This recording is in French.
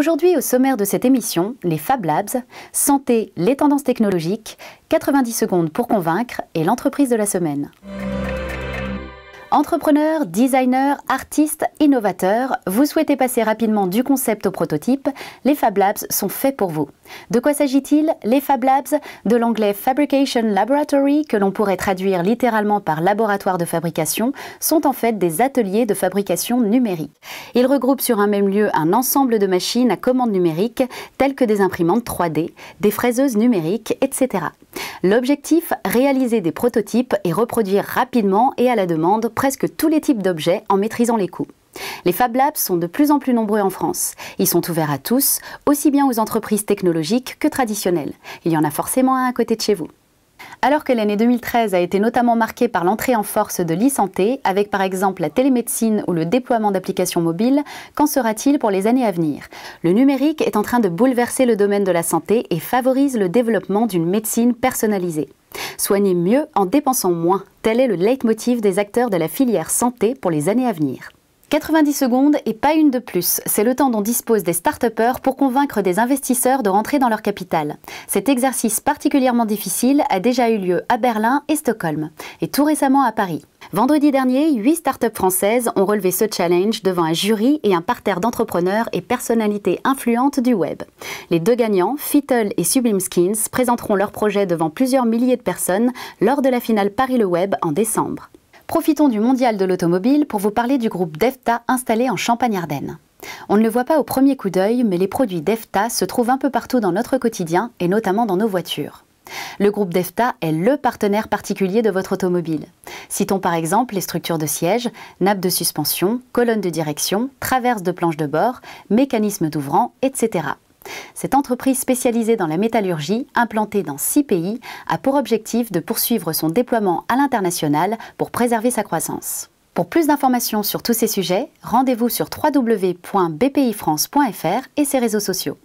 Aujourd'hui, au sommaire de cette émission, les Fab Labs, santé, les tendances technologiques, 90 secondes pour convaincre et l'entreprise de la semaine. Entrepreneurs, designers, artistes, innovateurs, vous souhaitez passer rapidement du concept au prototype, les Fab Labs sont faits pour vous. De quoi s'agit-il? Les Fab Labs, de l'anglais Fabrication Laboratory, que l'on pourrait traduire littéralement par laboratoire de fabrication, sont en fait des ateliers de fabrication numérique. Ils regroupent sur un même lieu un ensemble de machines à commande numérique, telles que des imprimantes 3D, des fraiseuses numériques, etc. L'objectif, réaliser des prototypes et reproduire rapidement et à la demande presque tous les types d'objets en maîtrisant les coûts. Les Fab Labs sont de plus en plus nombreux en France. Ils sont ouverts à tous, aussi bien aux entreprises technologiques que traditionnelles. Il y en a forcément un à côté de chez vous. Alors que l'année 2013 a été notamment marquée par l'entrée en force de l'e-santé, avec par exemple la télémédecine ou le déploiement d'applications mobiles, qu'en sera-t-il pour les années à venir? Le numérique est en train de bouleverser le domaine de la santé et favorise le développement d'une médecine personnalisée. Soigner mieux en dépensant moins, tel est le leitmotiv des acteurs de la filière santé pour les années à venir. 90 secondes et pas une de plus, c'est le temps dont disposent des start-upers pour convaincre des investisseurs de rentrer dans leur capital. Cet exercice particulièrement difficile a déjà eu lieu à Berlin et Stockholm, et tout récemment à Paris. Vendredi dernier, 8 start-up françaises ont relevé ce challenge devant un jury et un parterre d'entrepreneurs et personnalités influentes du web. Les deux gagnants, Fittle et Sublime Skins, présenteront leur projet devant plusieurs milliers de personnes lors de la finale Paris Le Web en décembre. Profitons du mondial de l'automobile pour vous parler du groupe Devta installé en Champagne-Ardenne. On ne le voit pas au premier coup d'œil, mais les produits Devta se trouvent un peu partout dans notre quotidien et notamment dans nos voitures. Le groupe Devta est le partenaire particulier de votre automobile. Citons par exemple les structures de siège, nappes de suspension, colonnes de direction, traverses de planches de bord, mécanismes d'ouvrant, etc. Cette entreprise spécialisée dans la métallurgie, implantée dans 6 pays, a pour objectif de poursuivre son déploiement à l'international pour préserver sa croissance. Pour plus d'informations sur tous ces sujets, rendez-vous sur www.bpifrance.fr et ses réseaux sociaux.